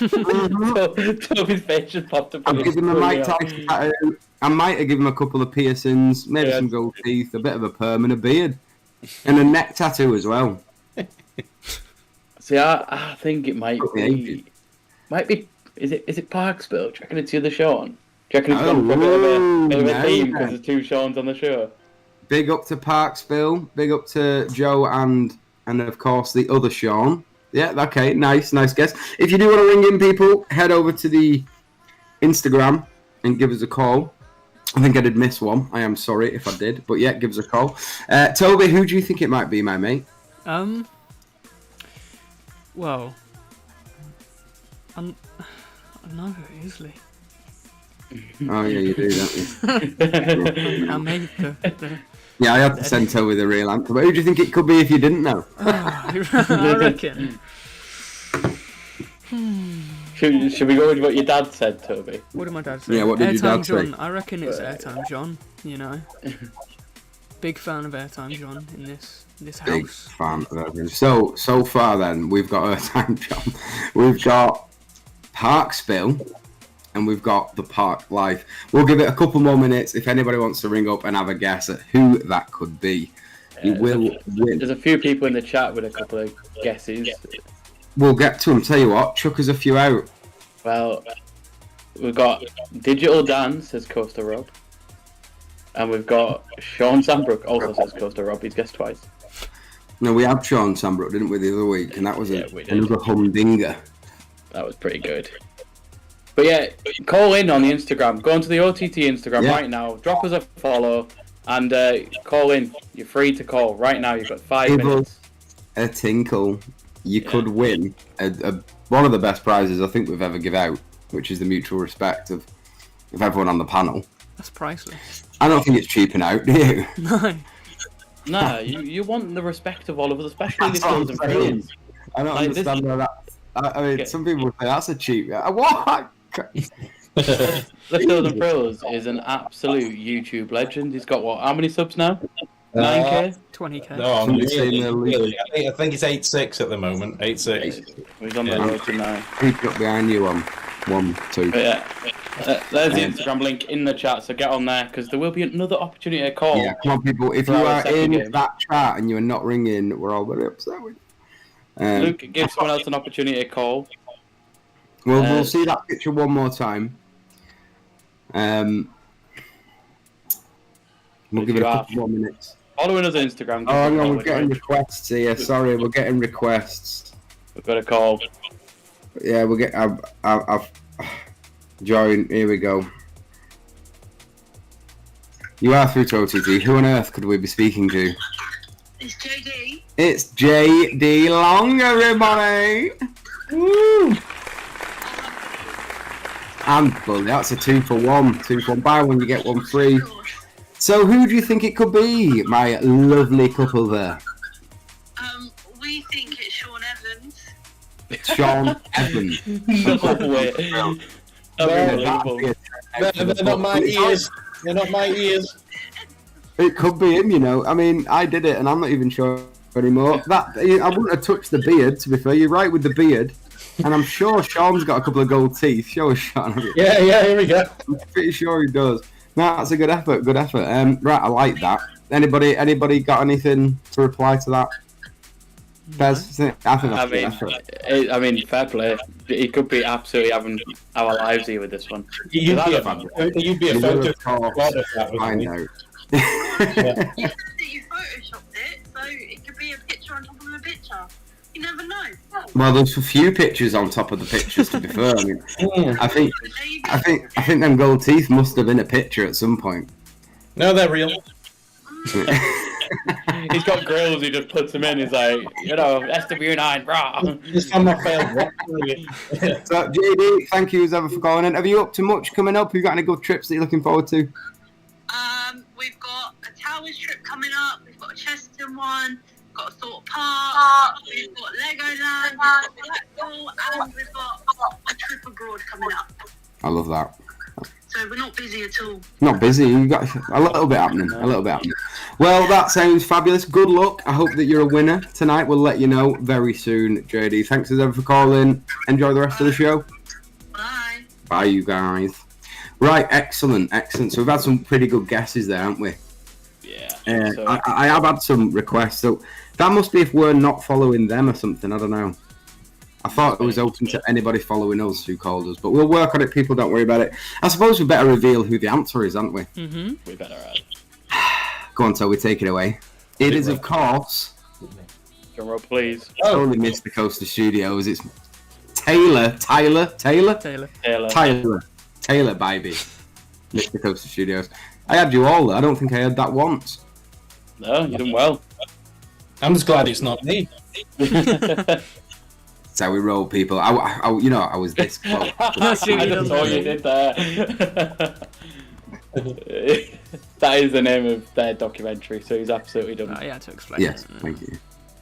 Toby's face just popped up. I've given him a Mike Tyson tattoo. I might have given him a couple of piercings, maybe some gold teeth, a bit of a perm and a beard. And a neck tattoo as well. See, I think it might be. Is it Parksville? Do you reckon it's the other Sean? Do you reckon it's gone for a bit of a theme because there's two Seans on the show? Big up to Parksville. Big up to Joe and of course the other Sean. Yeah, okay, nice guess. If you do want to ring in, people, head over to the Instagram and give us a call. I think I did miss one. I am sorry if I did, but yeah, give us a call. Toby, who do you think it might be, my mate? Well, I know easily. Oh yeah, you do, don't you? I made the Yeah, I had to send Toby the real answer. But who do you think it could be if you didn't know? I reckon. Should we go with what your dad said, Toby? What did my dad say? Yeah, what did your dad John. say? I reckon it's Airtime John. You know, big fan of Airtime John in this Big house. fan of everything. So far then, we've got Airtime John. We've got Parksville. And we've got the Park Life. We'll give it a couple more minutes if anybody wants to ring up and have a guess at who that could be. You will win. There's a few people in the chat with a couple of guesses. We'll get to them. Tell you what, chuck us a few out. Well, we've got Digital Dan says Coaster Rob. And we've got Sean Sambrook also says Coaster Rob. He's guessed twice. No, we had Sean Sambrook, didn't we, the other week? And that was another humdinger. That was pretty good. But yeah, call in on the Instagram. Go onto the OTT Instagram right now. Drop us a follow and call in. You're free to call right now. You've got 5 minutes. A tinkle. You could win one of the best prizes I think we've ever give out, which is the mutual respect of everyone on the panel. That's priceless. I don't think it's cheaping out, do you? No. No, you want the respect of all of us, especially the skills and friends. I don't understand why that. I mean, some people say that's a cheap. What? The Skills and Pros is an absolute YouTube legend. He's got what? How many subs now? 9K? 20K. No, really. I think it's 8.6 at the moment. 8.6. He's on the road to 9. He's got behind you on 1, 2. But yeah, there's the Instagram link in the chat, so get on there because there will be another opportunity to call. Yeah, come on, people. If you are in that chat and you are not ringing, we're all very upset with you. Luke, give someone else an opportunity to call. Well, we'll see that picture one more time. We'll give it a couple more minutes. Follow us on Instagram. Oh, no, we're getting requests here. Sorry, we're getting requests. We've got a call. Yeah, we'll get. I've joined. Here we go. You are through to OTT. Who on earth could we be speaking to? It's JD. It's JD Long, everybody. Woo! And bully, that's a 2 for 1. 2 for 1. Buy one, you get one free. So, who do you think it could be, my lovely couple there? We think it's Sean Evans. Sean Evans. No way. They're not my ears. They're not my ears. It could be him, you know. I mean, I did it, and I'm not even sure anymore. I wouldn't have touched the beard. To be fair, you're right with the beard, and I'm sure Sean's got a couple of gold teeth. Show us, Sean. Yeah, here we go. I'm pretty sure he does. No, that's a good effort. Good effort. Right, I like that. Anybody got anything to reply to that? Fez, I think that's good effort. I mean, fair play. He could be absolutely having our lives here with this one. You'd be a photo. I know. You photoshopped it, so it could be a picture on top of a picture. You never know. Well, there's a few pictures on top of the pictures. To be fair, I mean, I think them gold teeth must have been a picture at some point. No, they're real. He's got grills. He just puts them in. He's like, SW9, brah. Just on my phone. So, JD, thank you as ever for calling in. Have you up to much coming up? Have you got any good trips that you're looking forward to? We've got a Towers trip coming up. We've got a Chesterton one. We've got a Thorpe Park. We've got Legolands. We've got Blackpool, and we've got a trip abroad coming up. I love that. So so we're not busy at all. Not busy. You've got a little bit happening. A little bit happening. Well, that sounds fabulous. Good luck. I hope that you're a winner tonight. We'll let you know very soon, JD. Thanks as ever for calling. Enjoy the rest of the show. Bye. Bye, you guys. Right, excellent. So we've had some pretty good guesses there, haven't we? Yeah. I have had some requests. So that must be if we're not following them or something. I don't know. I thought it was open to anybody following us who called us, but we'll work on it. People, don't worry about it. I suppose we better reveal who the answer is, aren't we? Mm-hmm. We better. Go on, Toby, take it away. It is, of course, Drum roll, please. only Mr. Coaster Studios. It's Taylor, baby. Mr. Coaster Studios. I had you all. I don't think I had that once. No, you done well. I'm just glad it's not me. That's how we roll, people. I was this close. That's what you I done just saw there. you did there. That is the name of their documentary, so he's absolutely done. Oh, yeah, to explain. Yes, it. thank you.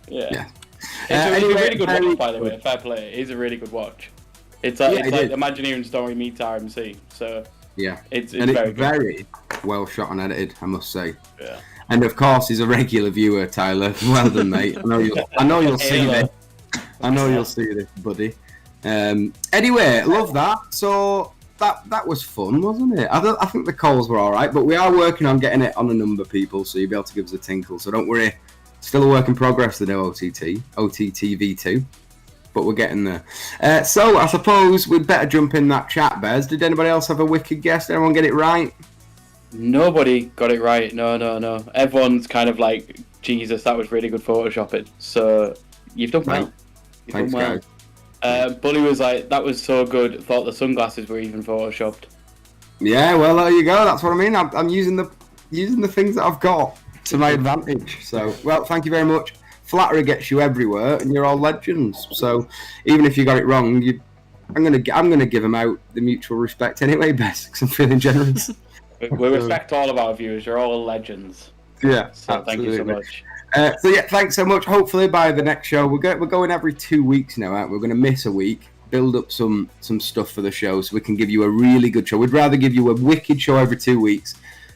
Yeah. Yeah. It's a Anyway, really good very watch, by the way. good. Fair play. It is a really good watch. It's like, Yeah, it's it like is. Imagineering Story meets RMC, so Yeah. it's And very it's good. very well shot and edited, I must say. Yeah. And of course, he's a regular viewer, Tyler. Well done, mate. I know you'll see Taylor. this. I know you'll see this, buddy. Anyway, love that. So that was fun, wasn't it? I think the calls were all right, but we are working on getting it on a number, people, so you'll be able to give us a tinkle. So don't worry. Still a work in progress, the new OTT V2, but we're getting there. So I suppose we'd better jump in that chat, Bez. Did anybody else have a wicked guess? Did everyone get it right? Nobody got it right. No. Everyone's kind of like, Jesus, that was really good photoshopping. So you've done well. Right. You've Thanks, done well. guys. Bully was like, that was so good. Thought the sunglasses were even photoshopped. Yeah, well, there you go. That's what I mean. I'm using the things that I've got to my advantage. So, well, thank you very much. Flattery gets you everywhere, and you're all legends. So, even if you got it wrong, I'm gonna give them out the mutual respect anyway, Bess, because I'm feeling generous. We respect all of our viewers. You're all legends. Yeah, So thank you so absolutely. much. So yeah, thanks so much. Hopefully by the next show, we're going every 2 weeks now. Right? We're going to miss a week, build up some stuff for the show, so we can give you a really good show. We'd rather give you a wicked show every 2 weeks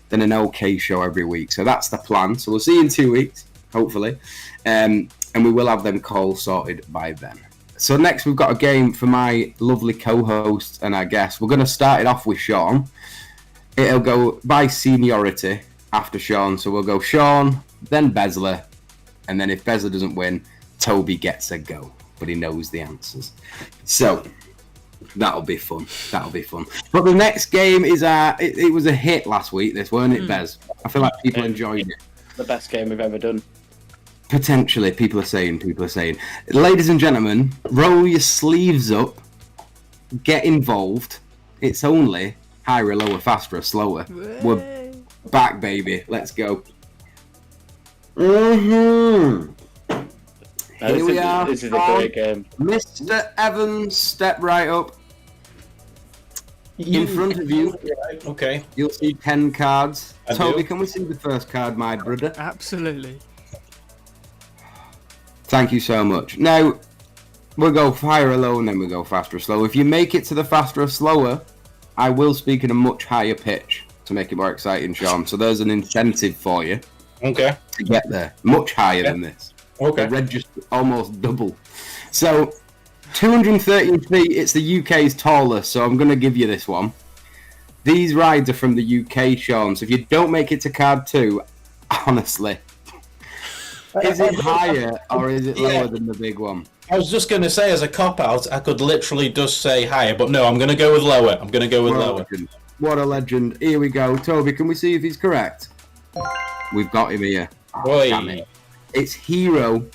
than an okay show every week. So that's the plan. So we'll see you in 2 weeks, hopefully, and we will have them calls sorted by then. So next we've got a game for my lovely co-host and our guest. We're going to start it off with Sean. It'll go by seniority after Sean. So we'll go Sean, then Bezler, and then if Bezler doesn't win, Toby gets a go, but he knows the answers. So that'll be fun. But the next game is it was a hit last week, this, weren't it, Bez? I feel like people enjoyed it. The best game we've ever done. Potentially, people are saying. Ladies and gentlemen, roll your sleeves up, get involved. It's only higher, lower, faster, or slower. We're back, baby. Let's go. No, Here we are. This is a great game. Mr. Evans, step right up. In front of you, Okay. you'll see 10 cards. I Toby, do. can we see the first card, my brother? Absolutely. Thank you so much. Now, we'll go higher or lower, and then we'll go faster or slower. If you make it to the faster or slower, I will speak in a much higher pitch to make it more exciting, Sean. So there's an incentive for you Okay. to get there. Much higher than this. Okay. The red just almost double. So, 213 feet, it's the UK's tallest, so I'm going to give you this one. These rides are from the UK, Sean, so if you don't make it to card 2, honestly, is it higher or is it lower than the big one? I was just going to say, as a cop-out, I could literally just say higher, but no, I'm going to go with lower. What a legend. What a legend. Here we go. Toby, can we see if he's correct? We've got him here. Boy. Damn it. It's Hero,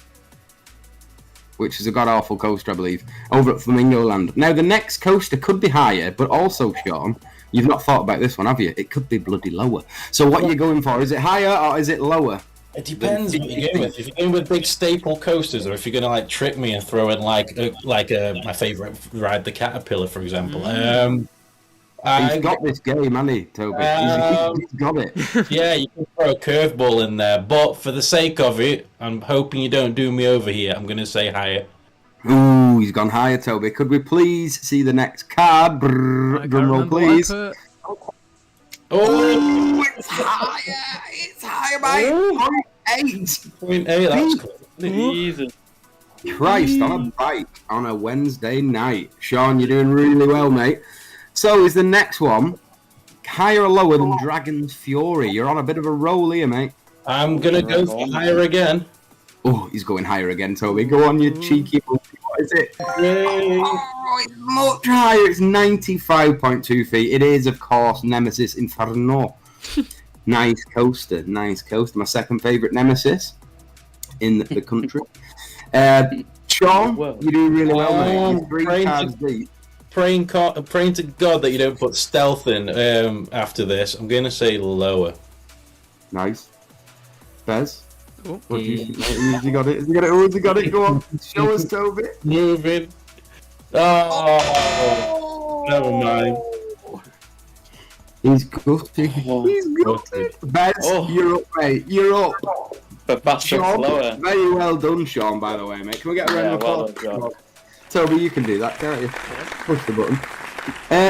which is a god-awful coaster, I believe, over at Flamingo Land. Now, the next coaster could be higher, but also, Sean, you've not thought about this one, have you? It could be bloody lower. So what are you going for? Is it higher or is it lower? It depends what you're going with. If you're going with big staple coasters, or if you're going to like trick me and throw in like my favourite ride, the Caterpillar, for example. He's got this game, hasn't he, Toby? He's got it. Yeah, you can throw a curveball in there, but for the sake of it, I'm hoping you don't do me over here. I'm going to say higher. Ooh, he's gone higher, Toby. Could we please see the next card? I can't Drum roll, remember what I please. put. Oh, it's higher! It's higher by 0.8! 0.8, that's cool. Jesus. Christ, on a bike on a Wednesday night. Sean, you're doing really well, mate. So is the next one higher or lower than Dragon's Fury? You're on a bit of a roll here, mate. I'm going to go for higher again. Oh, he's going higher again, Toby. Go on, you cheeky monkey. What is it? Yay. Oh, it's much higher. It's 95.2 feet. It is, of course, Nemesis Inferno. Nice coaster. Nice coaster. My second favourite Nemesis in the country. Sean, you're doing really well, mate. You're 3 cards deep. Praying to God that you don't put stealth in after this. I'm going to say lower. Nice. Bez? Oh. What do you think? Has he got it? Has he got it? Oh, has he got it? Go on. Show us, Toby. Moving. Oh, never mind. He's gutted. He's gutted. Bez, you're up, mate. You're up. But faster and Sean, slower. very well done, Sean, by the way, mate. Can we get a round of well applause? Toby, you can do that, can't you? Push the button.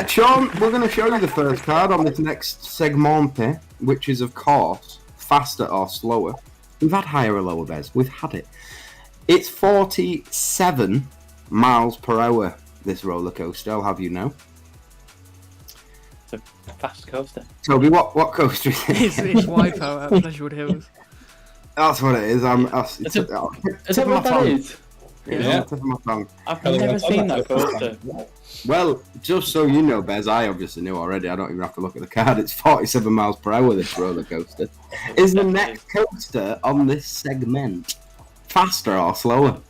Sean, we're going to show you the first card on this next segmente, which is, of course, faster or slower. We've had higher or lower, Bez. We've had it. It's 47 miles per hour, this roller coaster, I'll have you know. It's a fast coaster. Toby, what coaster is it? It's Wipeout at Pleasurewood Hills. That's what it is. Is that what that is? Yeah. Tip of my tongue. I've never seen that coaster. Well, just so you know, Bez, I obviously knew already. I don't even have to look at the card. It's 47 miles per hour, this roller coaster. Is the next coaster on this segment faster or slower?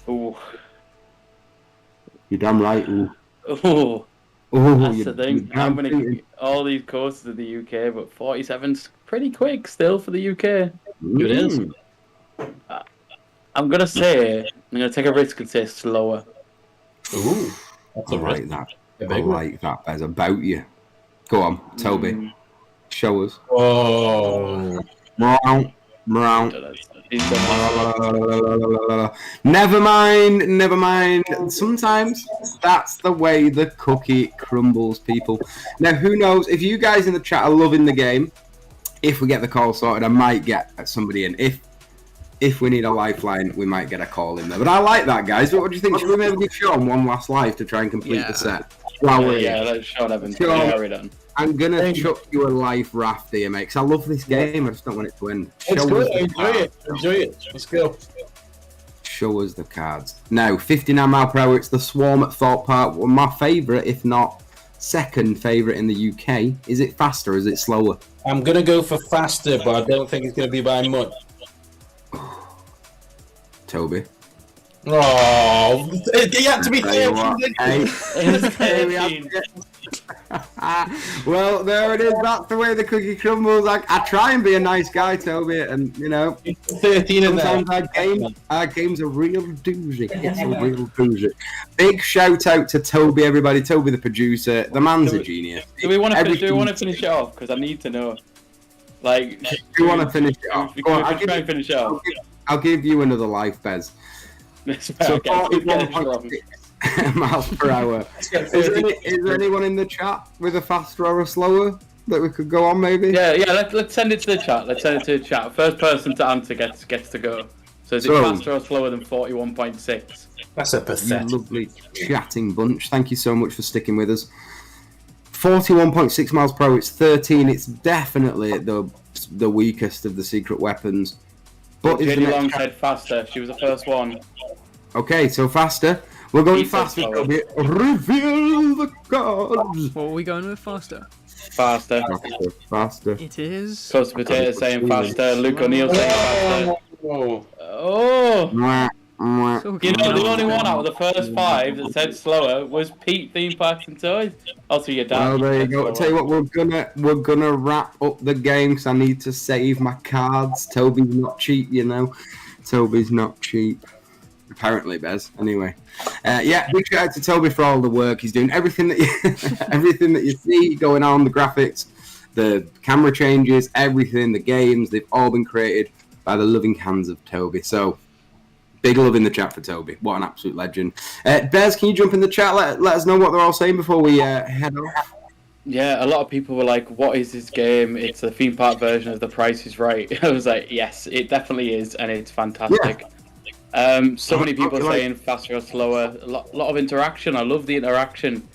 Ooh. You're damn right. Ooh. Ooh. Ooh, That's the thing. How many all these coasters in the UK, but 47's pretty quick still for the UK. It is. I'm gonna take a risk and say slower. Ooh, that's I a like risk. that. A I big one. like that, Bez. About you. Go on, Toby. Show us. Oh, Meow. Never mind. Sometimes that's the way the cookie crumbles, people. Now, who knows? If you guys in the chat are loving the game, if we get the call sorted, I might get somebody in. If we need a lifeline, we might get a call in there. But I like that, guys. What do you think? Should we maybe give Sean one last life to try and complete the set? Let's Sean Evans. Carry on. I'm gonna chuck you a life raft here, mate, because I love this game. I just don't want it to end. it's Show good. us the cards. Enjoy it. Let's go. Show us the cards. Now, 59 mile per hour. It's the Swarm at Thorpe Park. Well, my favourite, if not second favourite in the UK. Is it faster or is it slower? I'm gonna go for faster, but I don't think it's gonna be by much. Toby. Oh, you had to be 13. Well, there it is. That's the way the cookie crumbles. I try and be a nice guy, Toby, and you know, 13 in there. sometimes our game's a real doozy. It's a real doozy. Big shout out to Toby, everybody. Toby, the producer. The man's a genius. Do we want to finish it off? Because I need to know. Like, do you want to finish it off? Go on, finish it off. I'll give you another life, Bez. So 41.6 miles per hour. Is there anyone in the chat with a faster or a slower that we could go on, maybe? Yeah. Let's send it to the chat. First person to answer gets to go. So is it faster or slower than 41.6? That's a You pathetic. lovely chatting bunch. Thank you so much for sticking with us. 41.6 miles per hour. It's 13. It's definitely the weakest of the secret weapons. But Jenny Long said faster. She was the first one. Okay, so faster. We're going He said faster. slower. Toby. Reveal the cards. What are we going with? Faster? Faster. Faster. It is. Toast Potato saying faster. Luke O'Neill saying faster. Oh! Mwah, mwah. It's all You know, good. the only one out of the first 5 that said slower was Pete Theme Parks and Toys. Also, your dad. Well, there you said go. slower. Tell you what, we're gonna wrap up the game because I need to save my cards. Toby's not cheap, you know. Toby's not cheap. Apparently, Bez. Anyway, big shout out to Toby for all the work he's doing. Everything that you see going on, the graphics, the camera changes, everything, the games, they've all been created by the loving hands of Toby. So, big love in the chat for Toby. What an absolute legend. Bez, can you jump in the chat? Let us know what they're all saying before we head off. Yeah, a lot of people were like, "What is this game? It's a theme park version of The Price is Right." I was like, "Yes, it definitely is, and it's fantastic." So many people saying faster or slower. A lot of interaction. I love the interaction.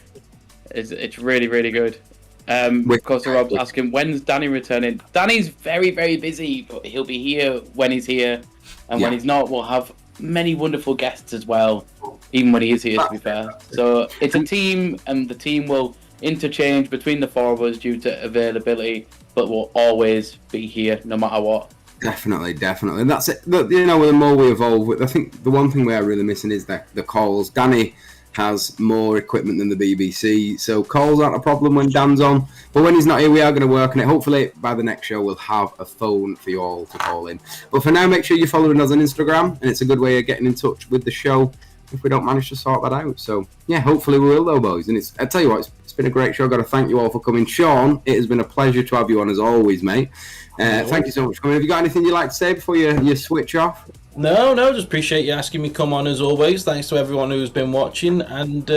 It's really, really good. Of course, Rob's asking, when's Danny returning? Danny's very, very busy, but he'll be here when he's here, and when he's not, we'll have many wonderful guests as well. Even when he is here, to be fair. So it's a team, and the team will interchange between the four of us due to availability, but we'll always be here no matter what. Definitely. And that's it. Look, the more we evolve, I think the one thing we are really missing is the calls. Danny has more equipment than the BBC, so calls aren't a problem when Dan's on. But when he's not here, we are going to work on it. Hopefully, by the next show, we'll have a phone for you all to call in. But for now, make sure you're following us on Instagram, and it's a good way of getting in touch with the show if we don't manage to sort that out. So, yeah, hopefully we will, though, boys. And I tell you what, it's been a great show. I've got to thank you all for coming. Sean, it has been a pleasure to have you on, as always, mate. Thank you so much for coming. Have you got anything you'd like to say before you switch off? No, just appreciate you asking me to come on as always. Thanks to everyone who's been watching, and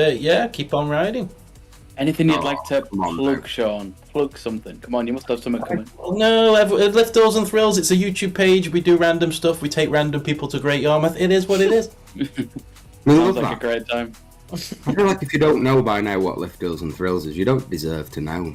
keep on riding. Anything you'd like to plug, Sean? Plug something. Come on, you must have something coming. No, Lift Doors and Thrills. It's a YouTube page. We do random stuff. We take random people to Great Yarmouth. It is what it is. Sounds like a great time. I feel like if you don't know by now what Lift Doors and Thrills is, you don't deserve to know.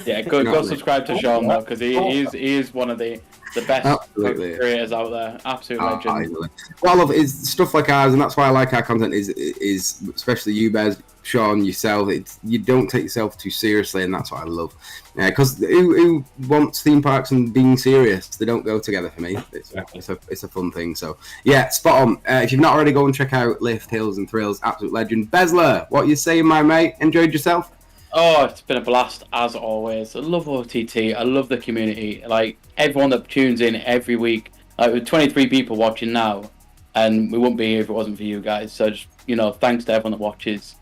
Yeah, go subscribe to Sean though, because he is one of the best creators out there. Absolute legend. What I love is stuff like ours, and that's why I like our content. Is especially you, Bez, Sean, yourself. You don't take yourself too seriously, and that's what I love. Because who wants theme parks and being serious? They don't go together for me. It's a fun thing. So yeah, spot on. If you've not already, go and check out Lift Hills and Thrills. Absolute legend. Bezler, what you saying, my mate? Enjoyed yourself? Oh, it's been a blast as always. I love OTT. I love the community. Like everyone that tunes in every week. Like with 23 people watching now, and we wouldn't be here if it wasn't for you guys. So just thanks to everyone that watches.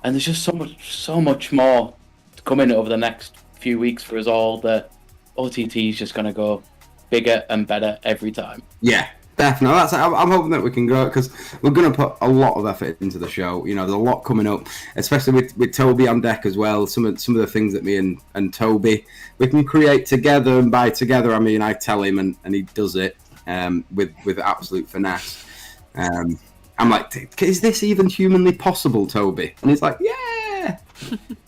And there's just so much more to come in over the next few weeks for us all. The OTT is just gonna go bigger and better every time. Yeah. Definitely. I'm hoping that we can grow it because we're going to put a lot of effort into the show. There's a lot coming up, especially with Toby on deck as well. Some of the things that me and Toby we can create together, and by together I mean I tell him and he does it with absolute finesse. I'm like, is this even humanly possible, Toby? And he's like, yeah,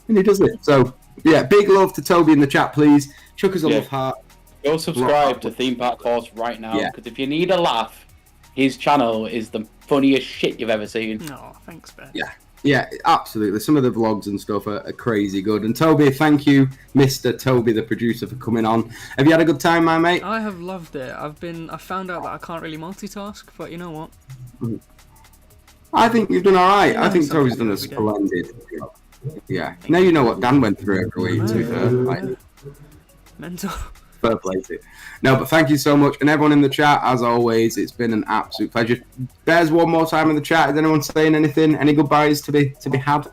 and he does it. So yeah, big love to Toby in the chat, please. Chuck us a love heart. Go subscribe to Theme Park Horse right now, because if you need a laugh, his channel is the funniest shit you've ever seen. Oh, thanks, Ben. Yeah, absolutely. Some of the vlogs and stuff are crazy good. And Toby, thank you, Mr. Toby, the producer, for coming on. Have you had a good time, my mate? I have loved it. I found out that I can't really multitask, but you know what? I think you've done all right. I think Toby's done a splendid job. Yeah. Now you know what Dan went through every week, to be fair. Mental. Fair play to you. No, but thank you so much. And everyone in the chat, as always, it's been an absolute pleasure. Bears one more time in the chat. Is anyone saying anything? Any goodbyes to be had?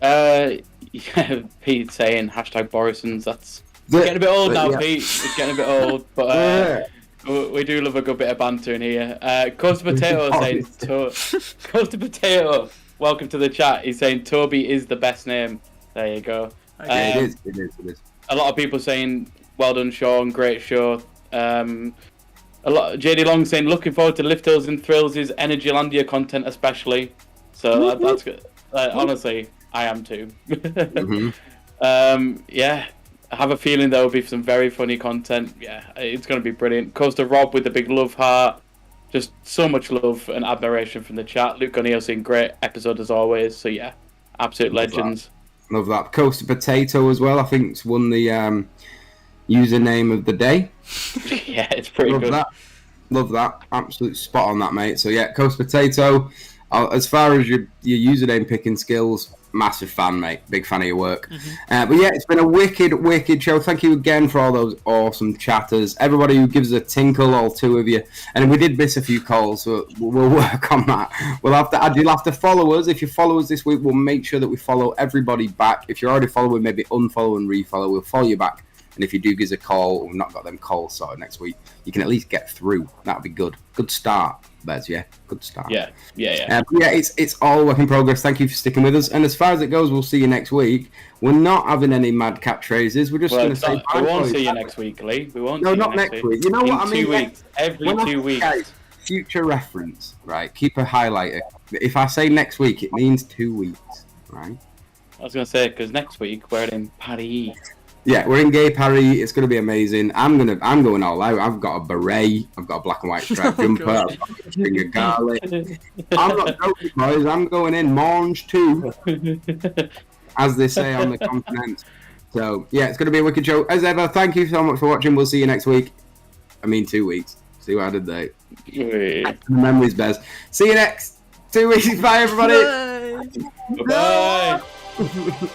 Yeah, Pete saying #Borisons. That's getting a bit old now, Pete. It's getting a bit old, but we do love a good bit of banter in here. Coast Potato saying Coast Potato, welcome to the chat. He's saying Toby is the best name. There you go. It is. A lot of people saying, well done, Sean. Great show. JD Long saying, looking forward to Lift Hills and Thrills' Energylandia content, especially. So that's good. Honestly, I am too. Yeah, I have a feeling there will be some very funny content. Yeah, it's going to be brilliant. Coaster Rob with the big love heart. Just so much love and admiration from the chat. Luke O'Neill saying, great episode as always. So yeah, absolute legends. Love that. Coaster Potato as well. I think it's won the username of the day. Yeah, it's pretty good. Love that. Absolute spot on that, mate. So yeah, Coast Potato. As far as your username picking skills, massive fan, mate. Big fan of your work. But yeah, it's been a wicked show. Thank you again for all those awesome chatters. Everybody who gives us a tinkle, all two of you. And we did miss a few calls, so we'll work on that. You'll have to follow us. If you follow us this week, we'll make sure that we follow everybody back. If you're already following, maybe unfollow and refollow. We'll follow you back And if you do give us a call, we've not got them calls sorted next week, you can at least get through. That'd be good. Good start, Bez, yeah? Good start. Yeah. It's all work in progress. Thank you for sticking with us. And as far as it goes, we'll see you next week. We're not having any mad catchphrases. We're just going to say bye. We won't see you next week, Lee. We won't. No, see not you next week. You know what I mean? 2 weeks. Every 2 weeks. Guys, future reference, right? Keep a highlighter. If I say next week, it means 2 weeks, right? I was going to say, because next week we're in Paris. Yeah, we're in Gay Paris. It's going to be amazing. I'm going all out. I've got a beret. I've got a black and white striped jumper. I've got a string of garlic. I'm not joking, boys. I'm going in mange too, as they say on the continent. So, yeah, it's going to be a wicked show. As ever, thank you so much for watching. We'll see you next week. I mean, 2 weeks. See what I did there. The memories, Bez. See you next 2 weeks. Bye, everybody. Bye. Bye.